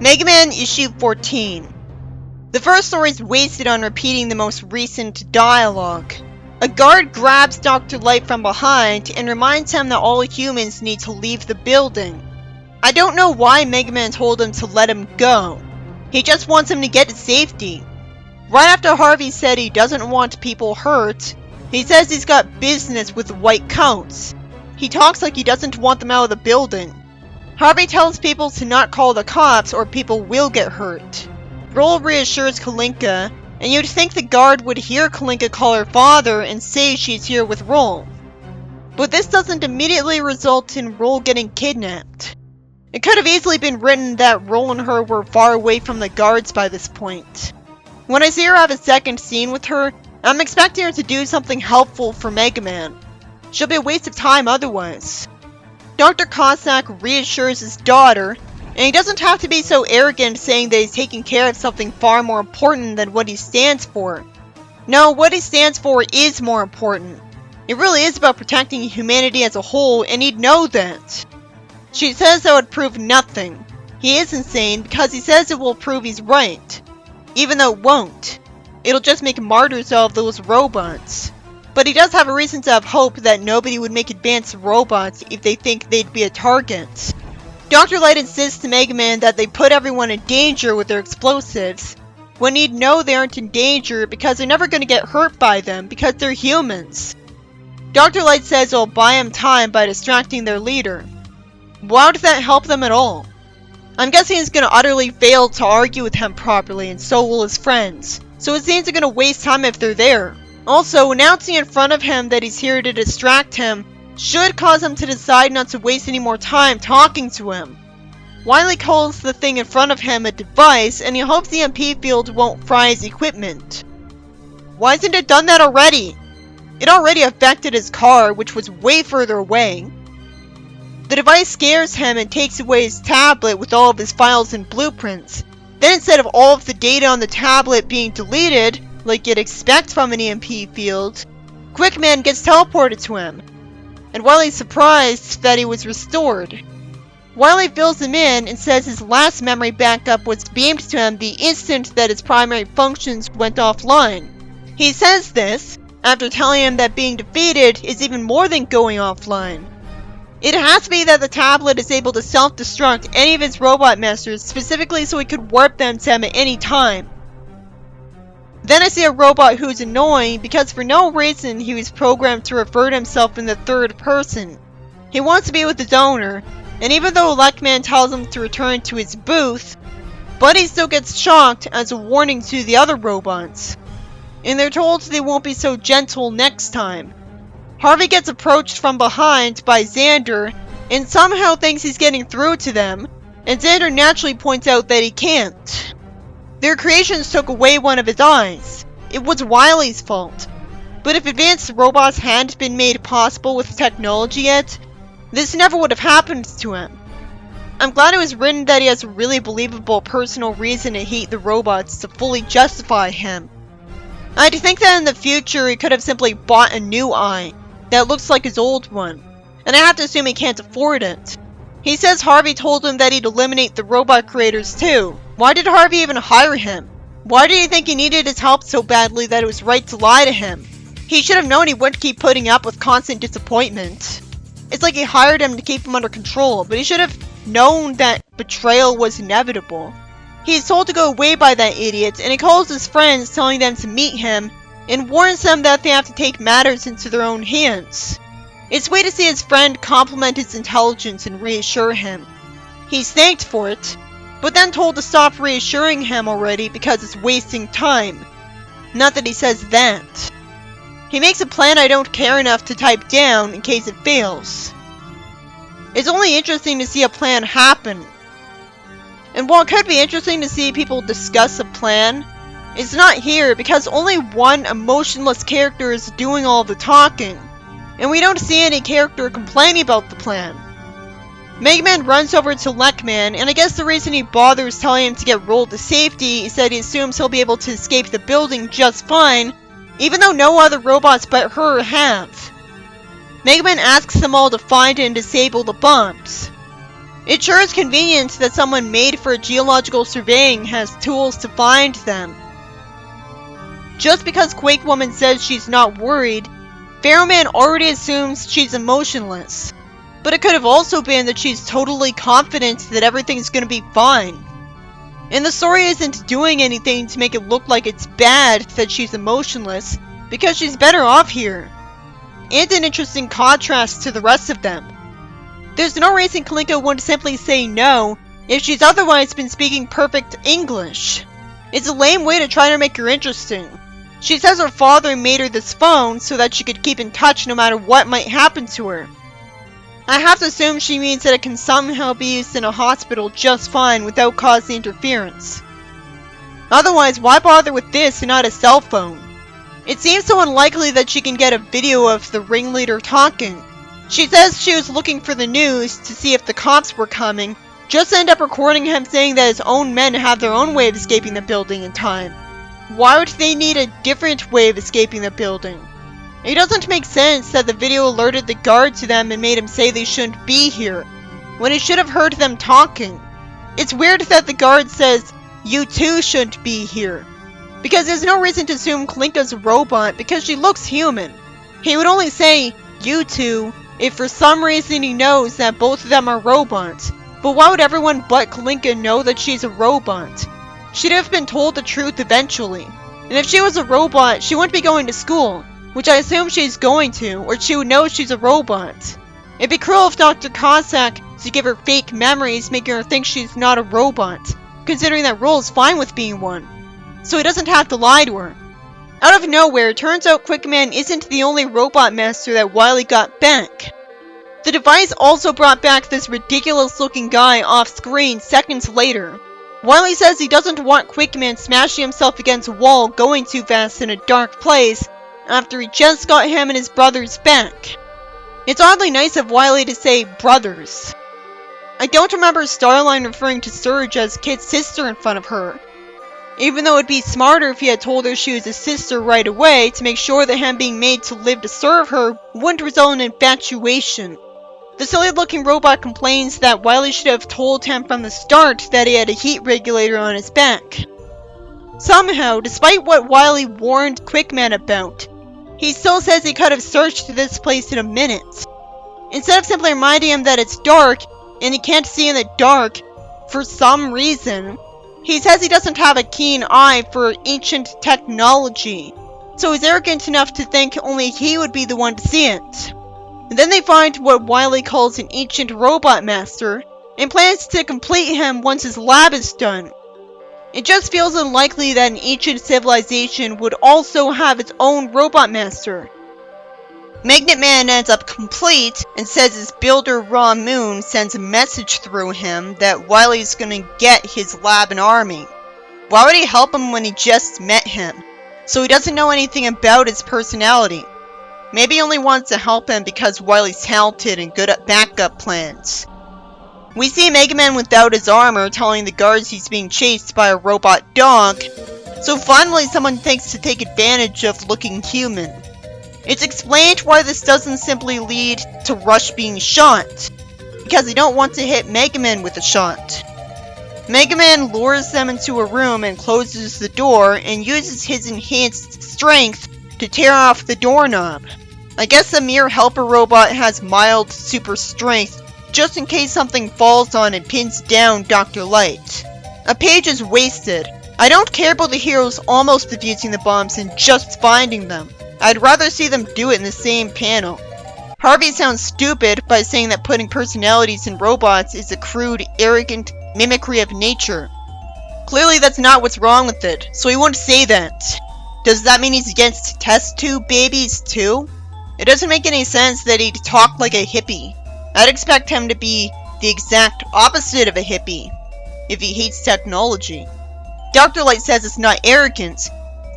Mega Man Issue 14. The first story is wasted on repeating the most recent dialogue. A guard grabs Dr. Light from behind and reminds him that all humans need to leave the building. I don't know why Mega Man told him to let him go. He just wants him to get to safety. Right after Harvey said he doesn't want people hurt, he says he's got business with the white coats. He talks like he doesn't want them out of the building. Harvey tells people to not call the cops or people will get hurt. Roll reassures Kalinka, and you'd think the guard would hear Kalinka call her father and say she's here with Roll. But this doesn't immediately result in Roll getting kidnapped. It could have easily been written that Roll and her were far away from the guards by this point. When I see her have a second scene with her, I'm expecting her to do something helpful for Mega Man. She'll be a waste of time otherwise. Dr. Cossack reassures his daughter, and he doesn't have to be so arrogant saying that he's taking care of something far more important than what he stands for. No, what he stands for is more important. It really is about protecting humanity as a whole, and he'd know that. She says that would prove nothing. He is insane because he says it will prove he's right. Even though it won't. It'll just make martyrs out of those robots. But he does have a reason to have hope that nobody would make advanced robots if they think they'd be a target. Dr. Light insists to Mega Man that they put everyone in danger with their explosives, when he'd know they aren't in danger because they're never going to get hurt by them because they're humans. Dr. Light says it'll buy him time by distracting their leader. Why does that help them at all? I'm guessing he's going to utterly fail to argue with him properly, and so will his friends. So it seems they're going to waste time if they're there. Also, announcing in front of him that he's here to distract him should cause him to decide not to waste any more time talking to him. Wily calls the thing in front of him a device, and he hopes the MP field won't fry his equipment. Why hasn't it done that already? It already affected his car, which was way further away. The device scares him and takes away his tablet with all of his files and blueprints. Then instead of all of the data on the tablet being deleted, like you'd expect from an EMP field, Quickman gets teleported to him. And Wily's surprised that he was restored. Wily fills him in and says his last memory backup was beamed to him the instant that his primary functions went offline. He says this after telling him that being defeated is even more than going offline. It has to be that the tablet is able to self-destruct any of his robot masters specifically so he could warp them to him at any time. Then I see a robot who's annoying because for no reason he was programmed to refer to himself in the third person. He wants to be with his owner, and even though Luckman tells him to return to his booth, Buddy still gets shocked as a warning to the other robots. And they're told they won't be so gentle next time. Harvey gets approached from behind by Xander and somehow thinks he's getting through to them, and Xander naturally points out that he can't. Their creations took away one of his eyes. It was Wily's fault. But if advanced robots hadn't been made possible with technology yet, this never would have happened to him. I'm glad it was written that he has a really believable personal reason to hate the robots to fully justify him. I'd think that in the future he could have simply bought a new eye that looks like his old one, and I have to assume he can't afford it. He says Harvey told him that he'd eliminate the robot creators too. Why did Harvey even hire him? Why did he think he needed his help so badly that it was right to lie to him? He should have known he wouldn't keep putting up with constant disappointment. It's like he hired him to keep him under control, but he should have known that betrayal was inevitable. He's told to go away by that idiot, and he calls his friends telling them to meet him, and warns them that they have to take matters into their own hands. It's sweet to see his friend compliment his intelligence and reassure him. He's thanked for it, but then told to stop reassuring him already because it's wasting time. Not that he says that. He makes a plan I don't care enough to type down in case it fails. It's only interesting to see a plan happen. And while it could be interesting to see people discuss a plan, it's not here because only one emotionless character is doing all the talking, and we don't see any character complaining about the plan. Mega Man runs over to Luckman, and I guess the reason he bothers telling him to get rolled to safety is that he assumes he'll be able to escape the building just fine, even though no other robots but her have. Mega Man asks them all to find and disable the bombs. It sure is convenient that someone made for geological surveying has tools to find them. Just because Quake Woman says she's not worried, Pharaoh Man already assumes she's emotionless. But it could have also been that she's totally confident that everything's gonna be fine. And the story isn't doing anything to make it look like it's bad that she's emotionless, because she's better off here. And an interesting contrast to the rest of them. There's no reason Kalinka wouldn't simply say no if she's otherwise been speaking perfect English. It's a lame way to try to make her interesting. She says her father made her this phone so that she could keep in touch no matter what might happen to her. I have to assume she means that it can somehow be used in a hospital just fine without causing interference. Otherwise, why bother with this and not a cell phone? It seems so unlikely that she can get a video of the ringleader talking. She says she was looking for the news to see if the cops were coming, just end up recording him saying that his own men have their own way of escaping the building in time. Why would they need a different way of escaping the building? It doesn't make sense that the video alerted the guard to them and made him say they shouldn't be here, when he should have heard them talking. It's weird that the guard says, "You too shouldn't be here," because there's no reason to assume Kalinka's a robot because she looks human. He would only say, "You two," if for some reason he knows that both of them are robots. But why would everyone but Kalinka know that she's a robot? She'd have been told the truth eventually. And if she was a robot, she wouldn't be going to school, which I assume she's going to, or she would know she's a robot. It'd be cruel if Dr. Cossack to give her fake memories, making her think she's not a robot, considering that Roll is fine with being one. So he doesn't have to lie to her. Out of nowhere, it turns out Quickman isn't the only robot master that Wily got back. The device also brought back this ridiculous-looking guy off-screen seconds later. Wily says he doesn't want Quickman smashing himself against a wall going too fast in a dark place after he just got him and his brothers back. It's oddly nice of Wily to say brothers. I don't remember Starline referring to Surge as Kit's sister in front of her, even though it'd be smarter if he had told her she was a sister right away to make sure that him being made to live to serve her wouldn't result in infatuation. The silly-looking robot complains that Wily should have told him from the start that he had a heat regulator on his back. Somehow, despite what Wily warned Quickman about, he still says he could have searched this place in a minute. Instead of simply reminding him that it's dark, and he can't see in the dark, for some reason, he says he doesn't have a keen eye for ancient technology, so he's arrogant enough to think only he would be the one to see it. And then they find what Wily calls an ancient robot master, and plans to complete him once his lab is done. It just feels unlikely that an ancient civilization would also have its own robot master. Magnet Man ends up complete and says his builder Raw Moon sends a message through him that Wily's gonna get his lab and army. Why would he help him when he just met him? So he doesn't know anything about his personality. Maybe he only wants to help him because Wily's talented and good at backup plans. We see Mega Man without his armor telling the guards he's being chased by a robot dog, so finally someone thinks to take advantage of looking human. It's explained why this doesn't simply lead to Rush being shot, because they don't want to hit Mega Man with a shot. Mega Man lures them into a room and closes the door and uses his enhanced strength to tear off the doorknob. I guess the mere helper robot has mild super strength, just in case something falls on and pins down Dr. Light. A page is wasted. I don't care about the heroes almost defusing the bombs and just finding them. I'd rather see them do it in the same panel. Harvey sounds stupid by saying that putting personalities in robots is a crude, arrogant mimicry of nature. Clearly that's not what's wrong with it, so he wouldn't say that. Does that mean he's against test tube babies too? It doesn't make any sense that he'd talk like a hippie. I'd expect him to be the exact opposite of a hippie, if he hates technology. Dr. Light says it's not arrogance,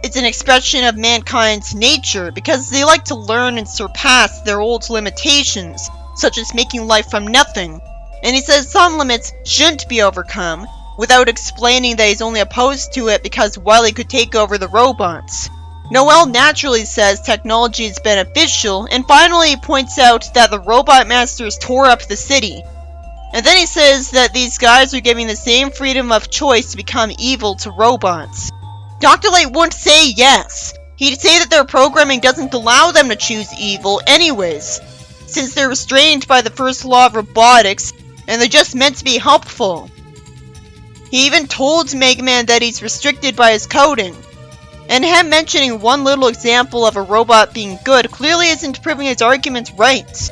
it's an expression of mankind's nature because they like to learn and surpass their old limitations, such as making life from nothing. And he says some limits shouldn't be overcome, without explaining that he's only opposed to it because Wily could take over the robots. Noel naturally says technology is beneficial, and finally he points out that the robot masters tore up the city. And then he says that these guys are giving the same freedom of choice to become evil to robots. Dr. Light wouldn't say yes. He'd say that their programming doesn't allow them to choose evil anyways, since they're restrained by the first law of robotics, and they're just meant to be helpful. He even told Mega Man that he's restricted by his coding, and him mentioning one little example of a robot being good clearly isn't proving his argument right.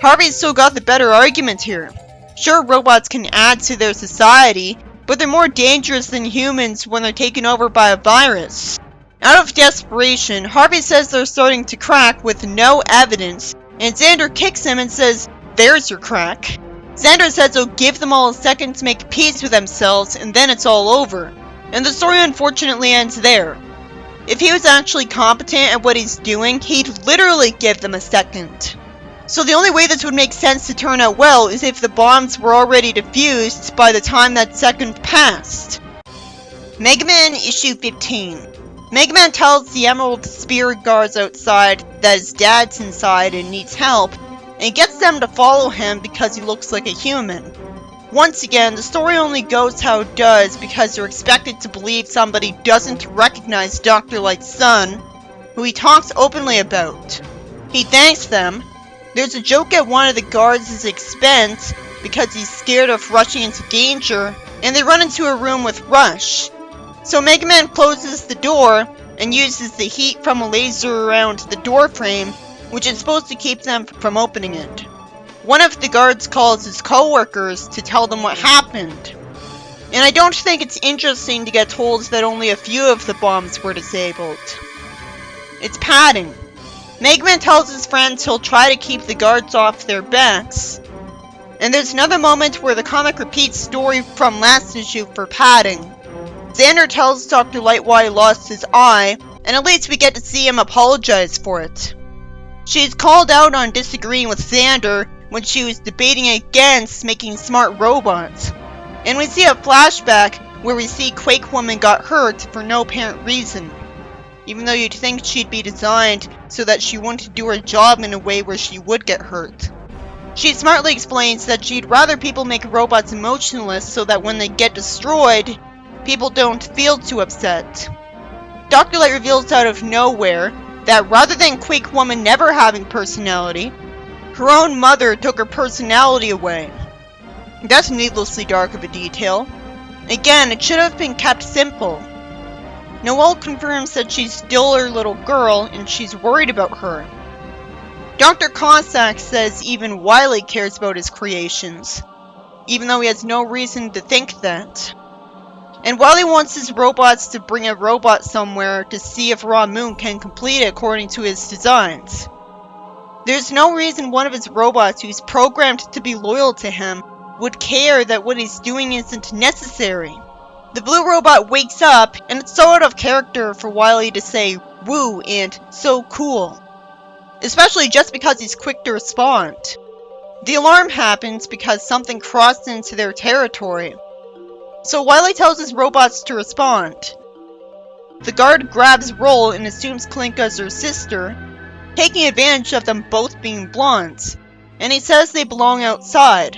Harvey's still got the better argument here. Sure, robots can add to their society, but they're more dangerous than humans when they're taken over by a virus. Out of desperation, Harvey says they're starting to crack with no evidence, and Xander kicks him and says, "There's your crack." Xander says he'll give them all a second to make peace with themselves, and then it's all over. And the story unfortunately ends there. If he was actually competent at what he's doing, he'd literally give them a second. So the only way this would make sense to turn out well is if the bombs were already defused by the time that second passed. Mega Man Issue 15. Mega Man tells the Emerald Spirit guards outside that his dad's inside and needs help, and gets them to follow him because he looks like a human. Once again, the story only goes how it does because they're expected to believe somebody doesn't recognize Dr. Light's son, who he talks openly about. He thanks them. There's a joke at one of the guards' expense because he's scared of rushing into danger, and they run into a room with Rush. So Mega Man closes the door and uses the heat from a laser around the door frame, which is supposed to keep them from opening it. One of the guards calls his co-workers to tell them what happened. And I don't think it's interesting to get told that only a few of the bombs were disabled. It's padding. Mega Man tells his friends he'll try to keep the guards off their backs. And there's another moment where the comic repeats story from last issue for padding. Xander tells Dr. Light why he lost his eye, and at least we get to see him apologize for it. She's called out on disagreeing with Xander when she was debating against making smart robots. And we see a flashback where we see Quake Woman got hurt for no apparent reason, even though you'd think she'd be designed so that she wouldn't do her job in a way where she would get hurt. She smartly explains that she'd rather people make robots emotionless so that when they get destroyed, people don't feel too upset. Dr. Light reveals out of nowhere that rather than Quake Woman never having personality, her own mother took her personality away. That's needlessly dark of a detail. Again, it should have been kept simple. Noelle confirms that she's still her little girl and she's worried about her. Dr. Cossack says even Wily cares about his creations, even though he has no reason to think that. And Wily wants his robots to bring a robot somewhere to see if Raw Moon can complete it according to his designs. There's no reason one of his robots who's programmed to be loyal to him would care that what he's doing isn't necessary. The blue robot wakes up, and it's so out of character for Wily to say "woo" and "so cool," especially just because he's quick to respond. The alarm happens because something crossed into their territory. So Wily tells his robots to respond. The guard grabs Roll and assumes Klinka's her sister, taking advantage of them both being blondes, and he says they belong outside.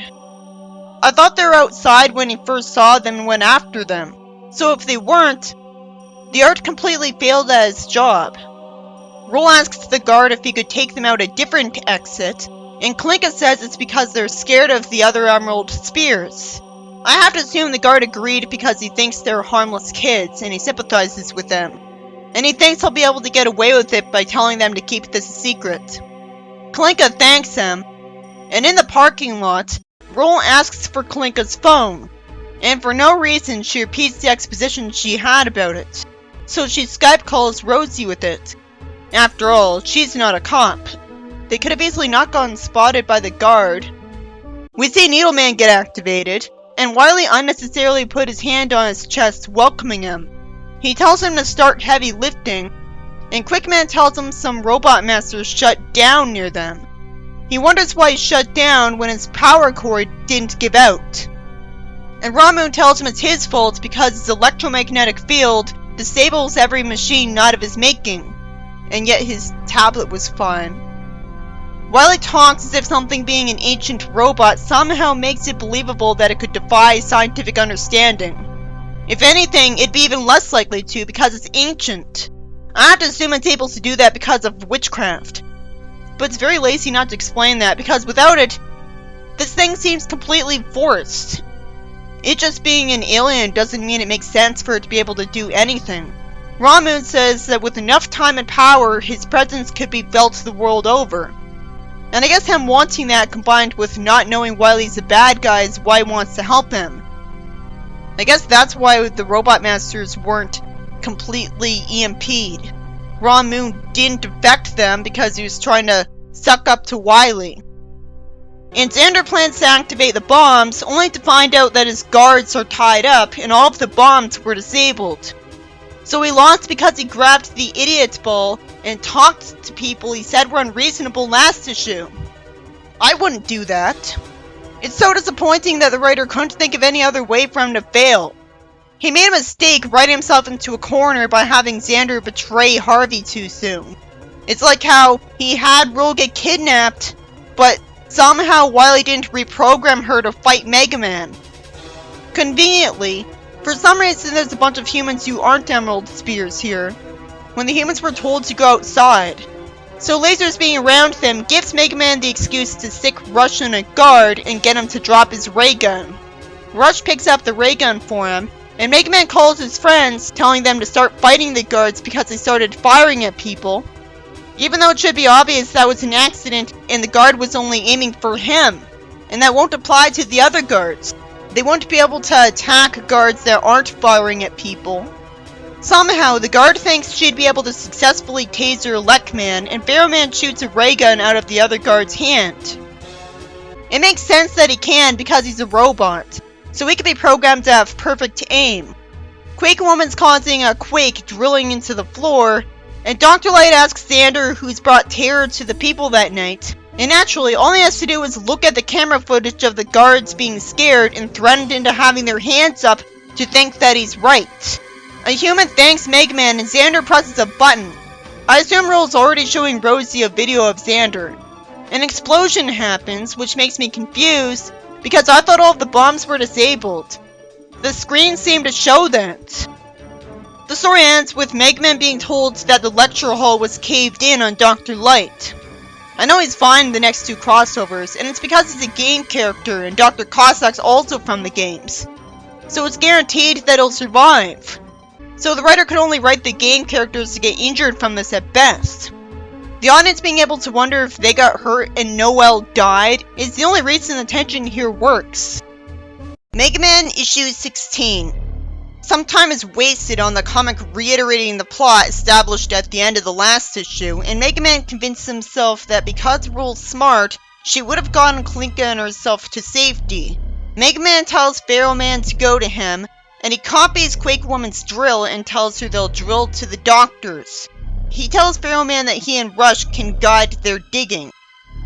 I thought they were outside when he first saw them and went after them, so if they weren't, the art completely failed at his job. Roll asks the guard if he could take them out a different exit, and Klinka says it's because they're scared of the other Emerald Spears. I have to assume the guard agreed because he thinks they're harmless kids and he sympathizes with them. And he thinks he'll be able to get away with it by telling them to keep this a secret. Klinka thanks him, and in the parking lot, Roll asks for Klinka's phone, and for no reason she repeats the exposition she had about it. So she Skype calls Rosie with it. After all, she's not a cop. They could have easily not gotten spotted by the guard. We see Needleman get activated, and Wily unnecessarily put his hand on his chest, welcoming him. He tells him to start heavy lifting, and Quickman tells him some robot masters shut down near them. He wonders why he shut down when his power cord didn't give out. And Ramoon tells him it's his fault because his electromagnetic field disables every machine not of his making, and yet his tablet was fine. Wiley talks as if something being an ancient robot somehow makes it believable that it could defy scientific understanding. If anything, it'd be even less likely to because it's ancient. I have to assume it's able to do that because of witchcraft. But it's very lazy not to explain that, because without it, this thing seems completely forced. It just being an alien doesn't mean it makes sense for it to be able to do anything. Ramoon says that with enough time and power, his presence could be felt the world over. And I guess him wanting that combined with not knowing Wiley's a bad guy is why he wants to help him. I guess that's why the Robot Masters weren't completely EMP'd. Ramoon didn't affect them because he was trying to suck up to Wiley. And Xander plans to activate the bombs, only to find out that his guards are tied up and all of the bombs were disabled. So he lost because he grabbed the idiot ball and talked to people he said were unreasonable last issue. I wouldn't do that. It's so disappointing that the writer couldn't think of any other way for him to fail. He made a mistake writing himself into a corner by having Xander betray Harvey too soon. It's like how he had Rule get kidnapped, but somehow Wiley didn't reprogram her to fight Mega Man. Conveniently, for some reason there's a bunch of humans who aren't Emerald Spears here, when the humans were told to go outside. So lasers being around them gives Mega Man the excuse to stick Rush in a guard and get him to drop his ray gun. Rush picks up the ray gun for him, and Mega Man calls his friends, telling them to start fighting the guards because they started firing at people. Even though it should be obvious that was an accident and the guard was only aiming for him, and that won't apply to the other guards. They won't be able to attack guards that aren't firing at people. Somehow, the guard thinks she'd be able to successfully taser Leckman, and Pharaoh Man shoots a ray gun out of the other guard's hand. It makes sense that he can because he's a robot, so he can be programmed to have perfect aim. Quake Woman's causing a quake drilling into the floor, and Dr. Light asks Xander who's brought terror to the people that night. And naturally, all he has to do is look at the camera footage of the guards being scared and threatened into having their hands up to think that he's right. A human thanks Mega Man and Xander presses a button. I assume Roll's already showing Rosie a video of Xander. An explosion happens, which makes me confused, because I thought all of the bombs were disabled. The screen seemed to show that. The story ends with Mega Man being told that the lecture hall was caved in on Dr. Light. I know he's fine in the next two crossovers, and it's because he's a game character and Dr. Cossack's also from the games. So it's guaranteed that he'll survive. So the writer could only write the game characters to get injured from this at best. The audience being able to wonder if they got hurt and Noel died is the only reason the tension here works. Mega Man Issue 16. Some time is wasted on the comic reiterating the plot established at the end of the last issue, and Mega Man convinced himself that because Rule's smart, she would have gotten Kalinka and herself to safety. Mega Man tells Pharaoh Man to go to him, and he copies Quake Woman's drill and tells her they'll drill to the doctors. He tells Pharaoh Man that he and Rush can guide their digging.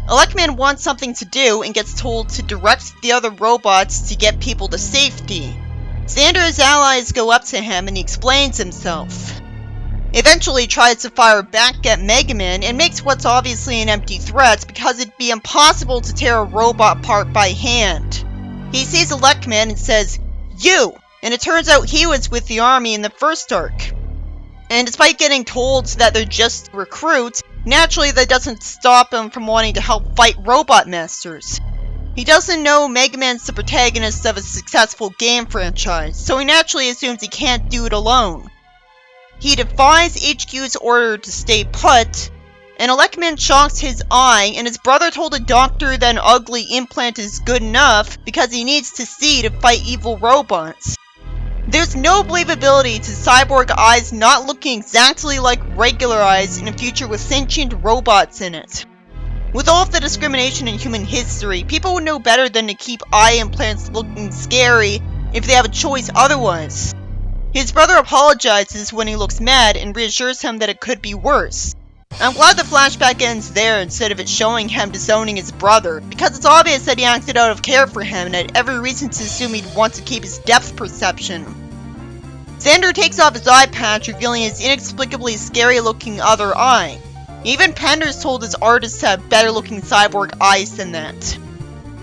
Electman wants something to do and gets told to direct the other robots to get people to safety. Xander's allies go up to him and he explains himself. Eventually tries to fire back at Mega Man and makes what's obviously an empty threat because it'd be impossible to tear a robot apart by hand. He sees Electman and says, "You!" And it turns out he was with the army in the first arc. And despite getting told that they're just recruits, naturally that doesn't stop him from wanting to help fight Robot Masters. He doesn't know Mega Man's the protagonist of a successful game franchise, so he naturally assumes he can't do it alone. He defies HQ's order to stay put, and Electman shocks his eye, and his brother told a doctor that an ugly implant is good enough because he needs to see to fight evil robots. There's no believability to cyborg eyes not looking exactly like regular eyes in a future with sentient robots in it. With all of the discrimination in human history, people would know better than to keep eye implants looking scary if they have a choice otherwise. His brother apologizes when he looks mad and reassures him that it could be worse. I'm glad the flashback ends there instead of it showing him disowning his brother, because it's obvious that he acted out of care for him and had every reason to assume he'd want to keep his depth perception. Xander takes off his eye patch, revealing his inexplicably scary looking other eye. Even Pender's told his artists to have better looking cyborg eyes than that.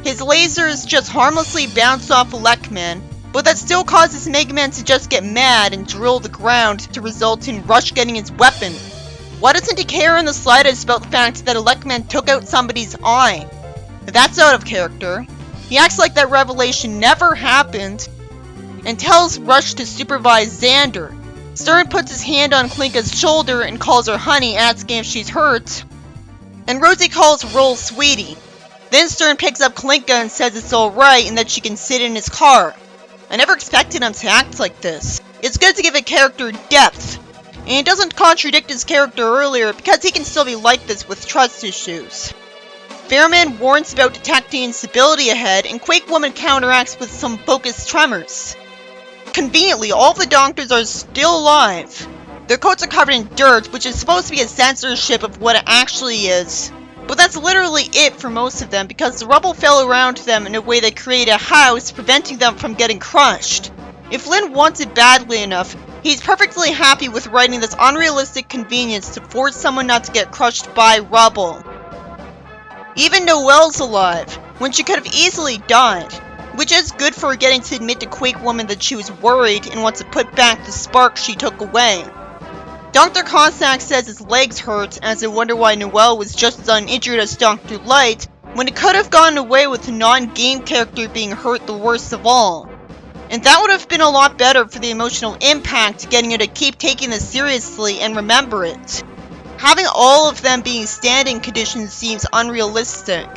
His lasers just harmlessly bounce off Electman, but that still causes Mega Man to just get mad and drill the ground to result in Rush getting his weapon. Why doesn't he care in the slightest about the fact that Electman took out somebody's eye? That's out of character. He acts like that revelation never happened, and tells Rush to supervise Xander. Stern puts his hand on Klinka's shoulder and calls her honey, asking if she's hurt. And Rosie calls Roll sweetie. Then Stern picks up Klinka and says it's alright and that she can sit in his car. I never expected him to act like this. It's good to give a character depth. And it doesn't contradict his character earlier because he can still be like this with trust issues. Fairman warns about detecting instability ahead, and Quake Woman counteracts with some focused tremors. Conveniently, all of the doctors are still alive. Their coats are covered in dirt, which is supposed to be a censorship of what it actually is. But that's literally it for most of them, because the rubble fell around them in a way that created a house, preventing them from getting crushed. If Lynn wants it badly enough, he's perfectly happy with writing this unrealistic convenience to force someone not to get crushed by rubble. Even Noelle's alive, when she could have easily died, which is good for her getting to admit to Quake Woman that she was worried and wants to put back the spark she took away. Dr. Cossack says his legs hurt, as I wonder why Noelle was just as uninjured as Dr. Light, when it could have gotten away with a non-game character being hurt the worst of all. And that would have been a lot better for the emotional impact, getting her to keep taking this seriously and remember it. Having all of them being standing conditions seems unrealistic.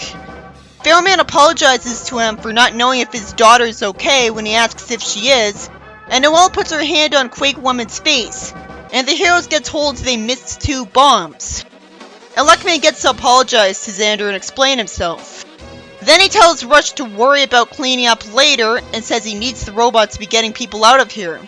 Fairman apologizes to him for not knowing if his daughter is okay when he asks if she is, and Noelle puts her hand on Quake Woman's face, and the heroes get told they missed 2 bombs. Electman gets to apologize to Xander and explain himself. Then he tells Rush to worry about cleaning up later and says he needs the robot to be getting people out of here.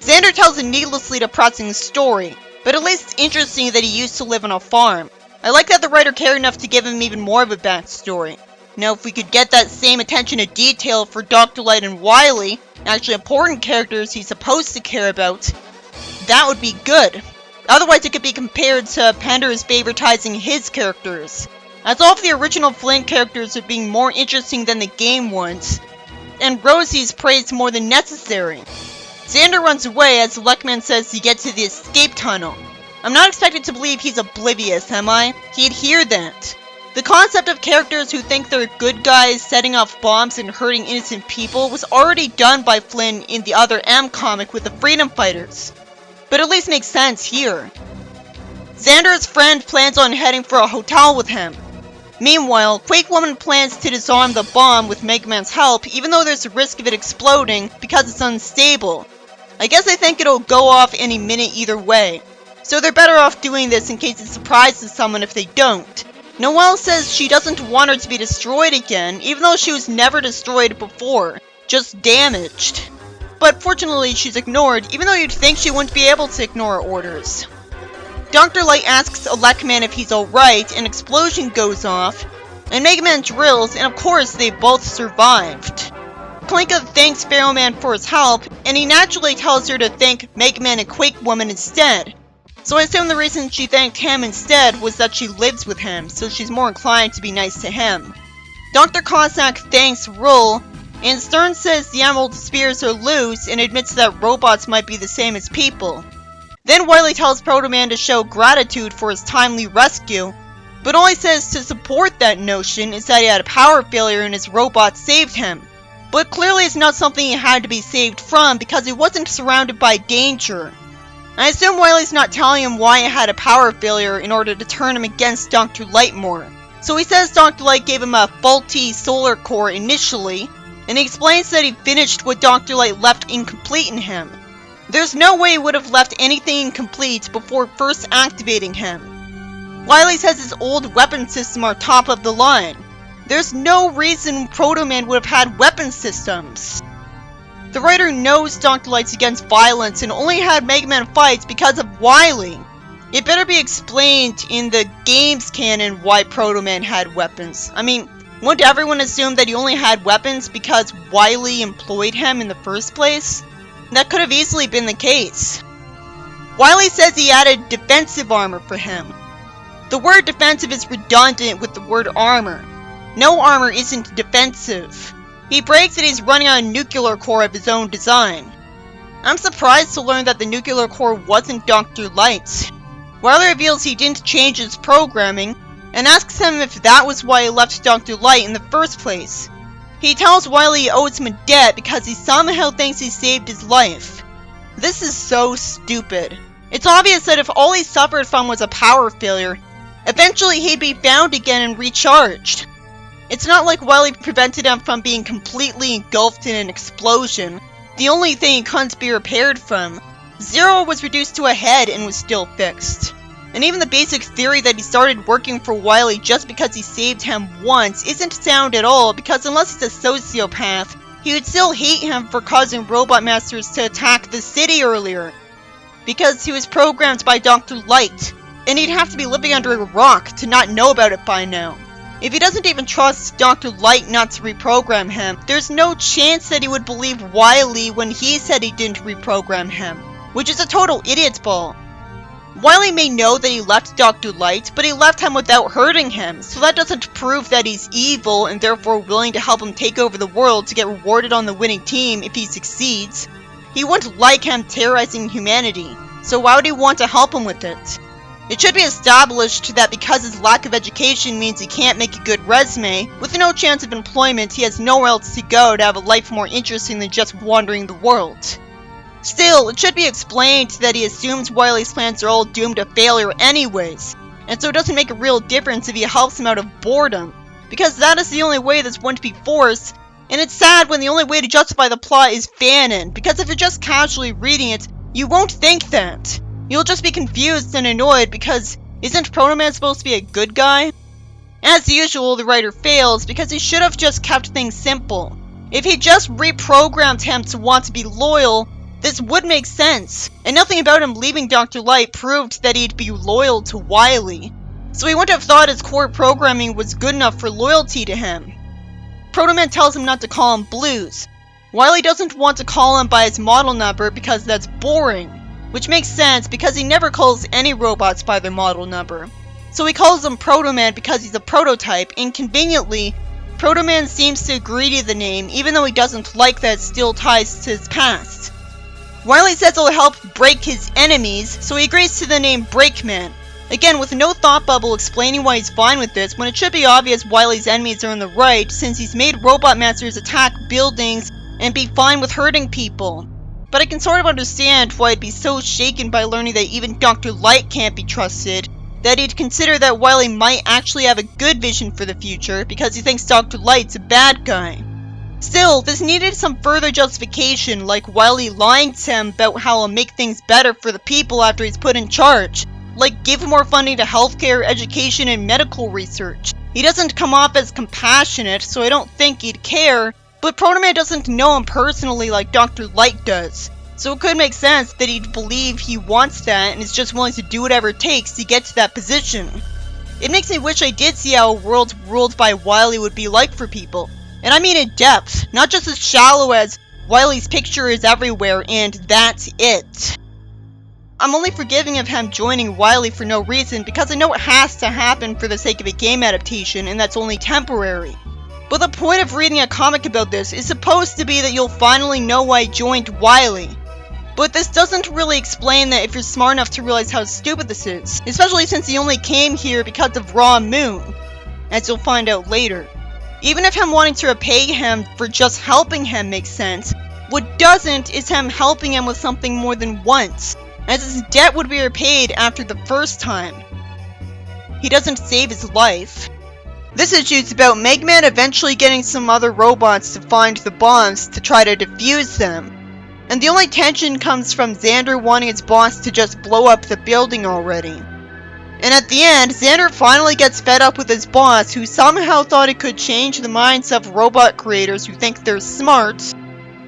Xander tells a needlessly depressing story, but at least it's interesting that he used to live on a farm. I like that the writer cared enough to give him even more of a backstory. Now, if we could get that same attention to detail for Dr. Light and Wily, actually important characters he's supposed to care about, that would be good. Otherwise, it could be compared to Pender's favoritizing his characters, as all of the original Flint characters are being more interesting than the game ones, and Rosie's praised more than necessary. Xander runs away as Electman says to get to the escape tunnel. I'm not expected to believe he's oblivious, am I? He'd hear that. The concept of characters who think they're good guys setting off bombs and hurting innocent people was already done by Flynn in the other M comic with the Freedom Fighters, but at least makes sense here. Xander's friend plans on heading for a hotel with him. Meanwhile, Quake Woman plans to disarm the bomb with Mega Man's help, even though there's a risk of it exploding because it's unstable. I guess they think it'll go off any minute either way, so they're better off doing this in case it surprises someone if they don't. Noelle says she doesn't want her to be destroyed again, even though she was never destroyed before, just damaged. But fortunately she's ignored, even though you'd think she wouldn't be able to ignore orders. Dr. Light asks Electman if he's alright, an explosion goes off, and Mega Man drills, and of course they both survived. Klinka thanks Pharaoh Man for his help, and he naturally tells her to thank Mega Man and Quake Woman instead. So I assume the reason she thanked him instead was that she lives with him, so she's more inclined to be nice to him. Dr. Cossack thanks Rull, and Stern says the Emerald Spears are loose and admits that robots might be the same as people. Then Wily tells Proto Man to show gratitude for his timely rescue, but all he says to support that notion is that he had a power failure and his robot saved him. But clearly it's not something he had to be saved from because he wasn't surrounded by danger. I assume Wily's not telling him why it had a power failure in order to turn him against Dr. Light more. So he says Dr. Light gave him a faulty solar core initially, and he explains that he finished what Dr. Light left incomplete in him. There's no way he would have left anything incomplete before first activating him. Wily says his old weapon system are top of the line. There's no reason Proto Man would have had weapon systems. The writer knows Dr. Light's against violence and only had Mega Man fights because of Wily. It better be explained in the game's canon why Proto Man had weapons. I mean, wouldn't everyone assume that he only had weapons because Wily employed him in the first place? That could have easily been the case. Wily says he added defensive armor for him. The word defensive is redundant with the word armor. No armor isn't defensive. He brags that he's running on a nuclear core of his own design. I'm surprised to learn that the nuclear core wasn't Dr. Light. Wiley reveals he didn't change his programming, and asks him if that was why he left Dr. Light in the first place. He tells Wiley he owes him a debt because he somehow thinks he saved his life. This is so stupid. It's obvious that if all he suffered from was a power failure, eventually he'd be found again and recharged. It's not like Wiley prevented him from being completely engulfed in an explosion, the only thing he couldn't be repaired from. Zero was reduced to a head and was still fixed. And even the basic theory that he started working for Wiley just because he saved him once isn't sound at all, because unless he's a sociopath, he would still hate him for causing robot masters to attack the city earlier. Because he was programmed by Dr. Light, and he'd have to be living under a rock to not know about it by now. If he doesn't even trust Dr. Light not to reprogram him, there's no chance that he would believe Wiley when he said he didn't reprogram him, which is a total idiot's ball. Wiley may know that he left Dr. Light, but he left him without hurting him, so that doesn't prove that he's evil and therefore willing to help him take over the world to get rewarded on the winning team if he succeeds. He wouldn't like him terrorizing humanity, so why would he want to help him with it? It should be established that because his lack of education means he can't make a good resume, with no chance of employment, he has nowhere else to go to have a life more interesting than just wandering the world. Still, it should be explained that he assumes Wiley's plans are all doomed to failure anyways, and so it doesn't make a real difference if he helps him out of boredom, because that is the only way this wouldn't be forced, and it's sad when the only way to justify the plot is fanon, because if you're just casually reading it, you won't think that. You'll just be confused and annoyed because isn't Proto Man supposed to be a good guy? As usual, the writer fails because he should have just kept things simple. If he just reprogrammed him to want to be loyal, this would make sense, and nothing about him leaving Dr. Light proved that he'd be loyal to Wiley. So he wouldn't have thought his core programming was good enough for loyalty to him. Proto Man tells him not to call him Blues. Wiley doesn't want to call him by his model number because that's boring. Which makes sense because he never calls any robots by their model number. So he calls him Proto Man because he's a prototype, and conveniently, Proto Man seems to agree to the name even though he doesn't like that it still ties to his past. Wiley says it'll help break his enemies, so he agrees to the name Breakman. Again, with no thought bubble explaining why he's fine with this, when it should be obvious Wiley's enemies are in the right, since he's made robot masters attack buildings and be fine with hurting people. But I can sort of understand why he'd be so shaken by learning that even Dr. Light can't be trusted, that he'd consider that Wiley might actually have a good vision for the future because he thinks Dr. Light's a bad guy. Still, this needed some further justification, like Wiley lying to him about how he'll make things better for the people after he's put in charge, like give more funding to healthcare, education, and medical research. He doesn't come off as compassionate, so I don't think he'd care. But Proto Man doesn't know him personally like Dr. Light does, so it could make sense that he'd believe he wants that and is just willing to do whatever it takes to get to that position. It makes me wish I did see how a world ruled by Wiley would be like for people, and I mean in depth, not just as shallow as Wiley's picture is everywhere and that's it. I'm only forgiving of him joining Wiley for no reason because I know it has to happen for the sake of a game adaptation and that's only temporary. But the point of reading a comic about this is supposed to be that you'll finally know why he joined Wiley. But this doesn't really explain that if you're smart enough to realize how stupid this is, especially since he only came here because of Raw Moon, as you'll find out later. Even if him wanting to repay him for just helping him makes sense, what doesn't is him helping him with something more than once, as his debt would be repaid after the first time. He doesn't save his life. This issue's about Megman eventually getting some other robots to find the bombs to try to defuse them. And the only tension comes from Xander wanting his boss to just blow up the building already. And at the end, Xander finally gets fed up with his boss, who somehow thought it could change the minds of robot creators who think they're smart,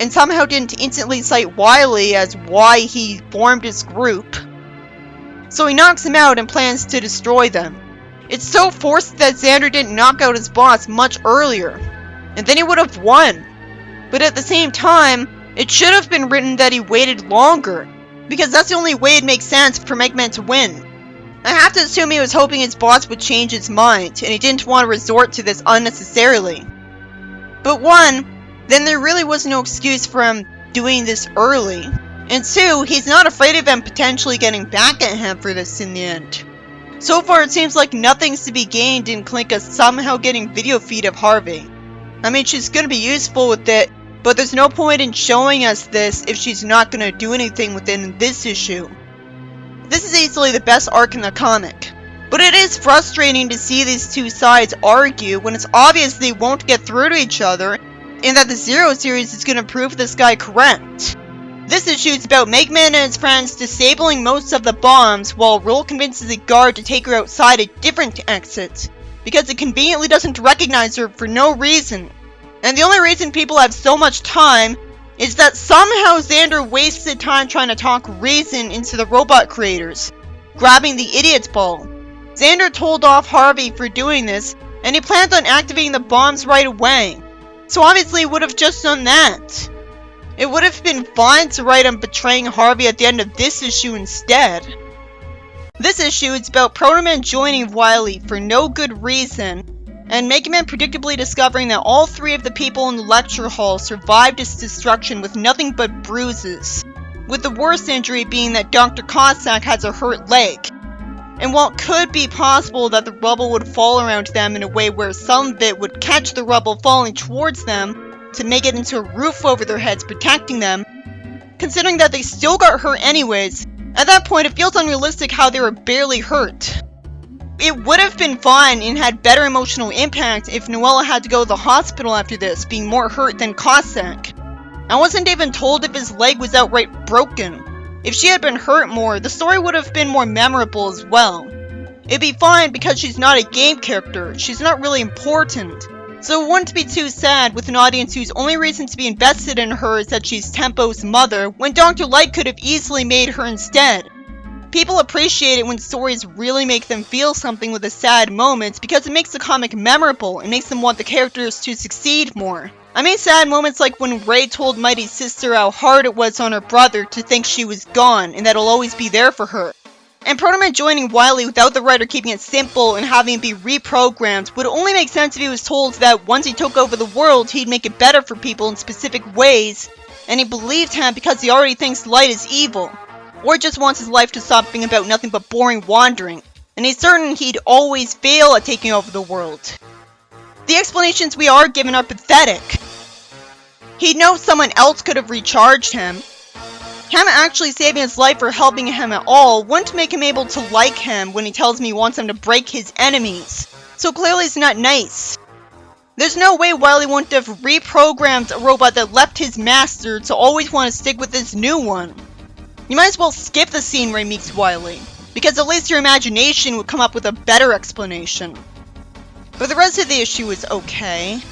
and somehow didn't instantly cite Wiley as why he formed his group. So he knocks him out and plans to destroy them. It's so forced that Xander didn't knock out his boss much earlier, and then he would have won. But at the same time, it should have been written that he waited longer, because that's the only way it makes sense for Megman to win. I have to assume he was hoping his boss would change his mind, and he didn't want to resort to this unnecessarily. But one, then there really was no excuse for him doing this early. And two, he's not afraid of them potentially getting back at him for this in the end. So far, it seems like nothing's to be gained in Klinka somehow getting video feed of Harvey. I mean, she's gonna be useful with it, but there's no point in showing us this if she's not gonna do anything within this issue. This is easily the best arc in the comic. But it is frustrating to see these two sides argue when it's obvious they won't get through to each other, and that the Zero series is gonna prove this guy correct. This issue is about Megman and his friends disabling most of the bombs while Roll convinces a guard to take her outside a different exit, because it conveniently doesn't recognize her for no reason. And the only reason people have so much time is that somehow Xander wasted time trying to talk reason into the robot creators, grabbing the idiot's ball. Xander told off Harvey for doing this, and he planned on activating the bombs right away, so obviously he would have just done that. It would have been fine to write him betraying Harvey at the end of this issue instead. This issue is about Protoman joining Wily for no good reason, and Mega Man predictably discovering that all three of the people in the lecture hall survived its destruction with nothing but bruises, with the worst injury being that Dr. Cossack has a hurt leg. And while it could be possible that the rubble would fall around them in a way where some of it would catch the rubble falling towards them, to make it into a roof over their heads protecting them, considering that they still got hurt anyways, at that point it feels unrealistic how they were barely hurt. It would have been fine and had better emotional impact if Noella had to go to the hospital after this, being more hurt than Cossack. I wasn't even told if his leg was outright broken. If she had been hurt more, the story would have been more memorable as well. It'd be fine because she's not a game character, she's not really important. So it wouldn't be too sad with an audience whose only reason to be invested in her is that she's Tempo's mother, when Dr. Light could have easily made her instead. People appreciate it when stories really make them feel something with the sad moments because it makes the comic memorable and makes them want the characters to succeed more. I mean sad moments like when Ray told Mighty's sister how hard it was on her brother to think she was gone and that he'll always be there for her. And Protoman joining Wily without the writer keeping it simple and having it be reprogrammed would only make sense if he was told that once he took over the world, he'd make it better for people in specific ways, and he believed him because he already thinks Light is evil, or just wants his life to stop being about nothing but boring wandering, and he's certain he'd always fail at taking over the world. The explanations we are given are pathetic. He'd know someone else could have recharged him. Him actually saving his life or helping him at all wouldn't make him able to like him when he tells me he wants him to break his enemies. So clearly it's not nice. There's no way Wily wouldn't have reprogrammed a robot that left his master to always want to stick with this new one. You might as well skip the scene where he meets Wily, because at least your imagination would come up with a better explanation. But the rest of the issue is okay.